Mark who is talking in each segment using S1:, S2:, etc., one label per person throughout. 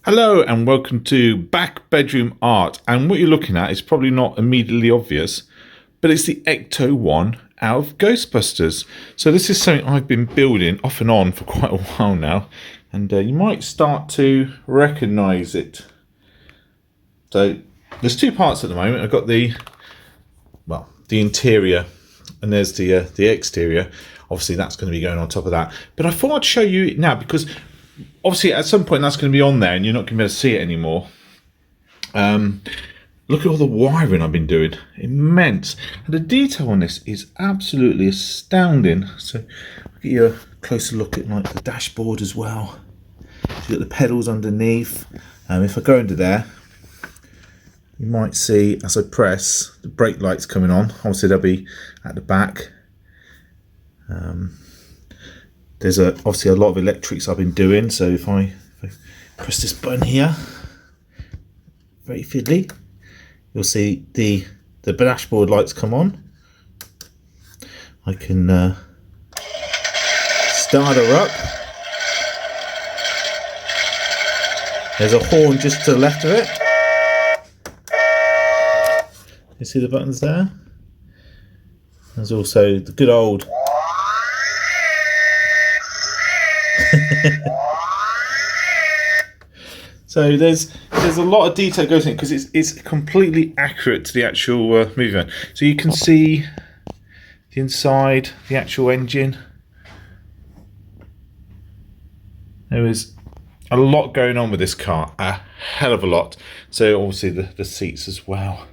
S1: Hello and welcome to Back Bedroom Art, and what you're looking at is probably not immediately obvious, but it's the Ecto-1 out of Ghostbusters. So this is something I've been building off and on for quite a while now, and you might start to recognise it. So there's two parts at the moment. I've got the interior, and there's the exterior. Obviously that's going to be going on top of that, but I thought I'd show you it now because obviously at some point that's going to be on there and you're not going to be able to see it anymore. Look at all the wiring I've been doing. Immense. And the detail on this is absolutely astounding. So I'll get you a closer look at like the dashboard as well. So you've got the pedals underneath. If I go under there, you might see as I press the brake lights coming on. Obviously they'll be at the back. There's obviously a lot of electrics I've been doing, so if I press this button here, very fiddly, you'll see the dashboard lights come on. I can start her up. There's a horn just to the left of it. You see the buttons there? There's also the good old so there's a lot of detail goes in it because it's completely accurate to the actual movie van. So you can see the inside, the actual engine. There is a lot going on with this car, a hell of a lot. So obviously the seats as well.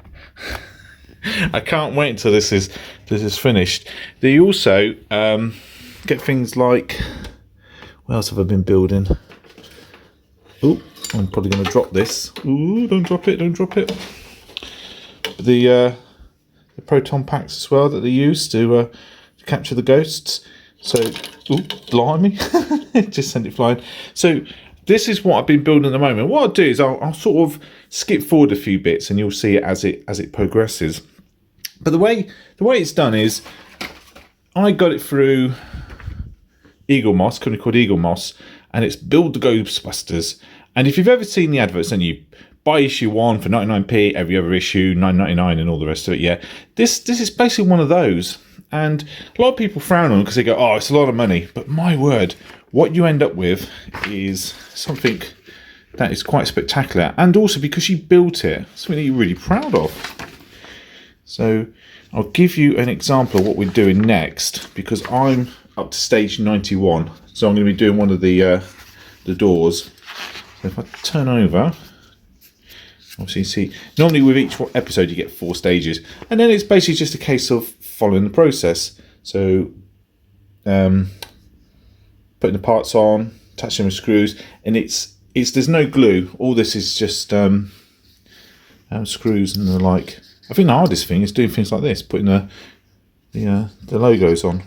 S1: I can't wait until this is finished. They also get things like, what else have I been building? Oh, I'm probably going to drop this. Ooh, don't drop it, don't drop it. The proton packs as well that they use to capture the ghosts. So, ooh, blimey, just sent it flying. So this is what I've been building at the moment. What I'll do is I'll sort of skip forward a few bits and you'll see it as it progresses. But the way it's done is I got it through Eagle Moss, a company called Eagle Moss, and it's Build the Ghostbusters. And if you've ever seen the adverts and you buy issue 1 for 99p, every other issue 9.99 and all the rest of it, yeah, this is basically one of those. And a lot of people frown on it because they go, oh, it's a lot of money. But my word, what you end up with is something that is quite spectacular. And also because you built it, something that you're really proud of. So I'll give you an example of what we're doing next because I'm up to stage 91. So I'm going to be doing one of the doors. So if I turn over, obviously you see, normally with each episode you get 4 stages. And then it's basically just a case of following the process. So putting the parts on, attaching them with screws, and there's no glue. All this is just screws and the like. I think the hardest thing is doing things like this, putting the logos on.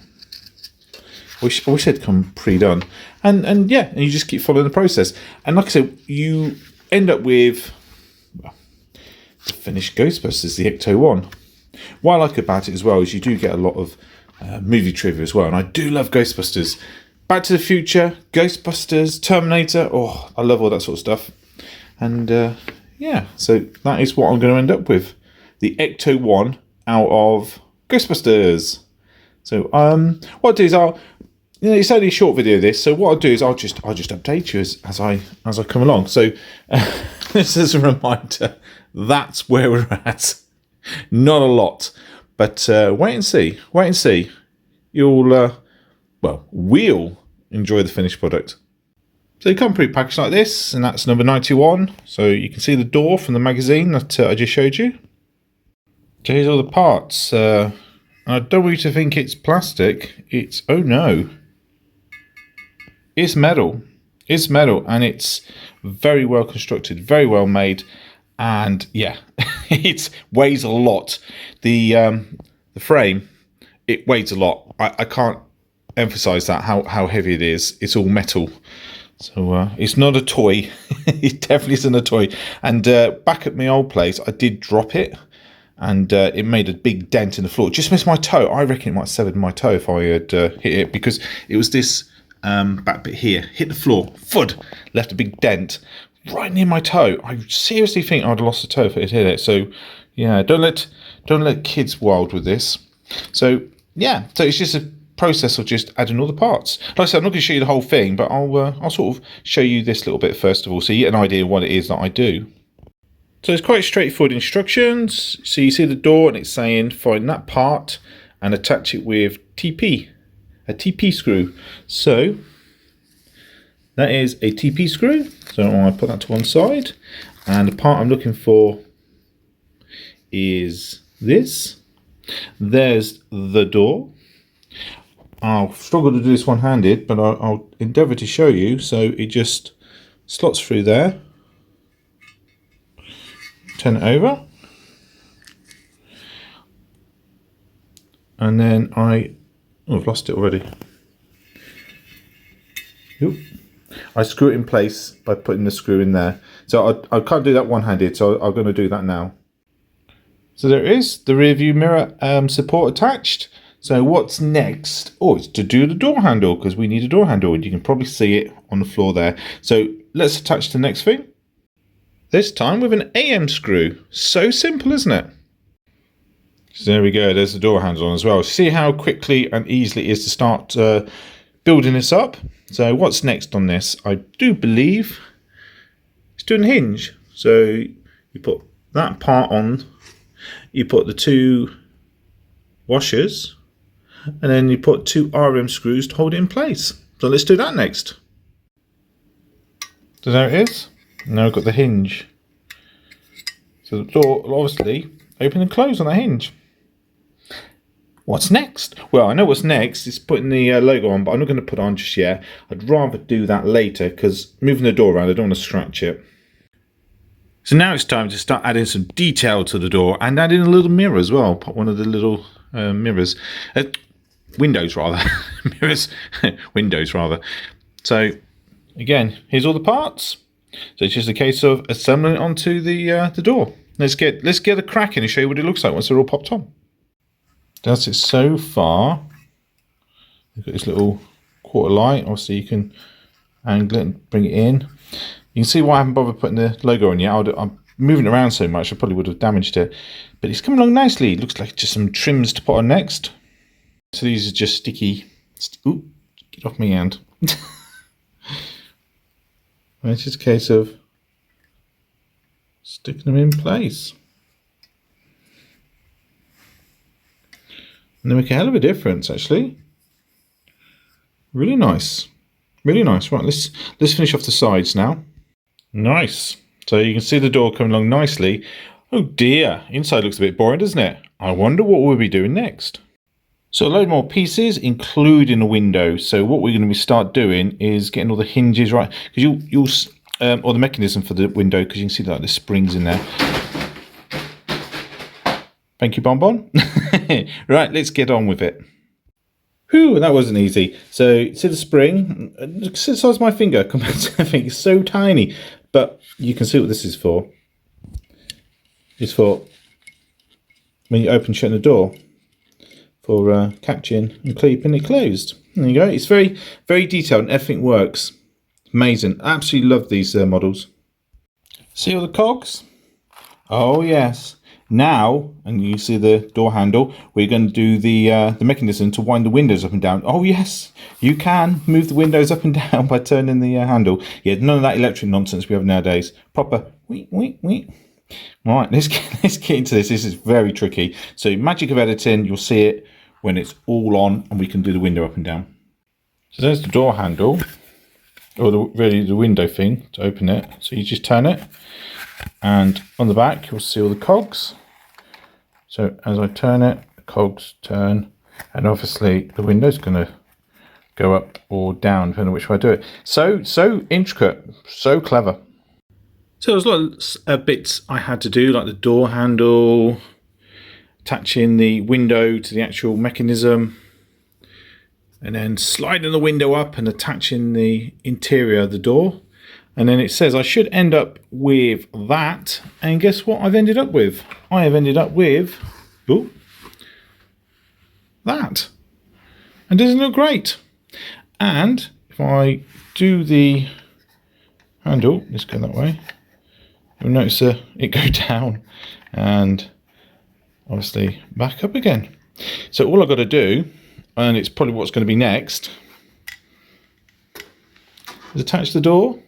S1: I wish they'd come pre-done. And yeah, and you just keep following the process. And like I said, you end up with the finished Ghostbusters, the Ecto-1. What I like about it as well is you do get a lot of movie trivia as well. And I do love Ghostbusters. Back to the Future, Ghostbusters, Terminator. Oh, I love all that sort of stuff. And yeah, so that is what I'm going to end up with. The Ecto-1 out of Ghostbusters. So what I'll do is it's only a short video this, so what I'll do is I'll just update you as I come along. So this is a reminder, that's where we're at. Not a lot, but wait and see. You'll we'll enjoy the finished product. So they come pre-packaged like this, and that's number 91. So you can see the door from the magazine that I just showed you. So here's all the parts. I don't want you to think it's plastic. Oh no. It's metal. It's metal, and it's very well constructed, very well made, and yeah, it weighs a lot. The frame, it weighs a lot. I can't emphasize that how heavy it is. It's all metal, so it's not a toy. It definitely isn't a toy. And back at my old place, I did drop it. And it made a big dent in the floor. Just missed my toe. I reckon it might have severed my toe if I had hit it, because it was this back bit here. Hit the floor, thud, left a big dent. right near my toe. I seriously think I'd have lost a toe if it had hit it. So yeah, don't let kids wild with this. So yeah, so it's just a process of just adding all the parts. Like I said, I'm not going to show you the whole thing, but I'll sort of show you this little bit first of all, so you get an idea of what it is that I do. So it's quite straightforward instructions. So you see the door and it's saying find that part and attach it with TP, a TP screw. So that is a TP screw. So I put that to one side, and the part I'm looking for is this. There's the door. I'll struggle to do this one-handed, but I'll endeavour to show you. So it just slots through there. Turn it over. And then I've lost it already. Oop. I screw it in place by putting the screw in there. So I can't do that one-handed, so I'm going to do that now. So there it is, the rear view mirror support attached. So what's next? Oh, it's to do the door handle, because we need a door handle, and you can probably see it on the floor there. So let's attach the next thing. This time with an AM screw. So simple, isn't it? So there we go, there's the door handle on as well. See how quickly and easily it is to start building this up. So what's next on this? I do believe it's doing a hinge. So you put that part on, you put the two washers, and then you put two RM screws to hold it in place. So let's do that next. So there it is. Now I've got the hinge. So the door will obviously open and close on that hinge. What's next? Well, I know what's next. It's putting the logo on, but I'm not going to put it on just yet. I'd rather do that later, because moving the door around, I don't want to scratch it. So now it's time to start adding some detail to the door and adding a little mirror as well. Put one of the little mirrors. Windows rather. Mirrors. Windows rather. So again, here's all the parts. So it's just a case of assembling it onto the door. Let's get a crack in and show you what it looks like once they're all popped on. That's it so far. You've got this little quarter light. Obviously you can angle it and bring it in. You can see why I haven't bothered putting the logo on yet. I'm moving it around so much I probably would have damaged it. But it's coming along nicely. It looks like just some trims to put on next. So these are just sticky. Ooh, get off my hand. And it's just a case of sticking them in place. And they make a hell of a difference, actually. Really nice. Really nice. Right, let's finish off the sides now. Nice. So you can see the door coming along nicely. Oh dear, inside looks a bit boring, doesn't it? I wonder what we'll be doing next. So a load more pieces, including a window. So what we're going to start doing is getting all the hinges right, because or the mechanism for the window, because you can see like the springs in there. Thank you, Bonbon. Right, let's get on with it. Whew, that wasn't easy. So see the spring? It's the size of my finger compared to everything. It's so tiny, but you can see what this is for. It's for when you open and shut the door, for catching and keeping it closed. There you go. It's very, very detailed and everything works. Amazing. I absolutely love these models. See all the cogs? Oh yes. Now, and you see the door handle, we're going to do the mechanism to wind the windows up and down. Oh yes, you can move the windows up and down by turning the handle. Yeah, none of that electric nonsense we have nowadays. Proper wheat, wheat, wheat. All right, let's get into this. This is very tricky. So magic of editing, you'll see it when it's all on and we can do the window up and down. So there's the door handle, or really the window thing to open it. So you just turn it, and on the back you'll see all the cogs. So as I turn it, the cogs turn, and obviously the window's going to go up or down depending on which way I do it. So intricate, so clever. So there's lots of bits I had to do, like the door handle, attaching the window to the actual mechanism, and then sliding the window up and attaching the interior of the door. And then it says I should end up with that, and guess what I've ended up with? I have ended up with that. And doesn't it look great? And if I do the And oh, let's go that way. You'll notice it go down and obviously back up again. So all I've got to do, and it's probably what's going to be next, is attach the door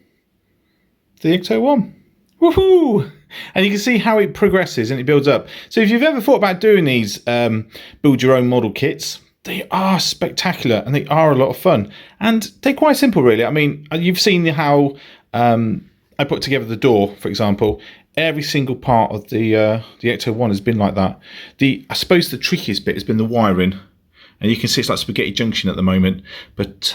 S1: to the Ecto-1. Woohoo! And you can see how it progresses and it builds up. So if you've ever thought about doing these build your own model kits, they are spectacular and they are a lot of fun. And they're quite simple, really. I mean, you've seen how I put together the door, for example. Every single part of the Ecto-1 has been like that. I suppose the trickiest bit has been the wiring. And you can see it's like spaghetti junction at the moment. But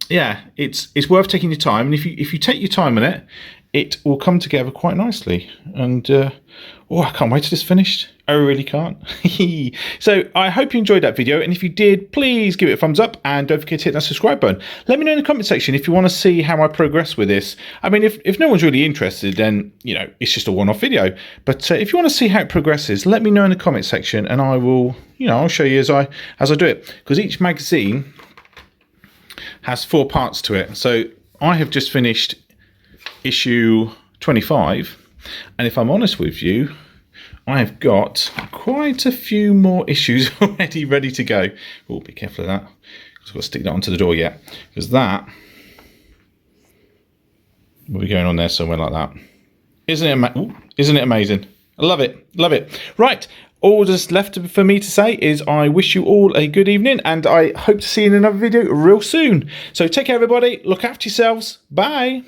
S1: yeah, it's worth taking your time. And if you take your time on it, it will come together quite nicely. And oh, I can't wait till it's finished. I really can't. So I hope you enjoyed that video, and if you did, please give it a thumbs up and don't forget to hit that subscribe button. Let me know in the comment section if you want to see how I progress with this. I mean, if no one's really interested, then you know it's just a one-off video. But if you want to see how it progresses, let me know in the comment section, and I will, I'll show you as I do it, because each magazine has 4 parts to it. So I have just finished issue 25, and if I'm honest with you, I've got quite a few more issues already ready to go. Oh, be careful of that, because I've got to stick that onto the door yet, because that will be going on there somewhere like that. Isn't it amazing? I love it, love it. Right, all that's left for me to say is I wish you all a good evening, and I hope to see you in another video real soon. So take care, everybody. Look after yourselves. Bye.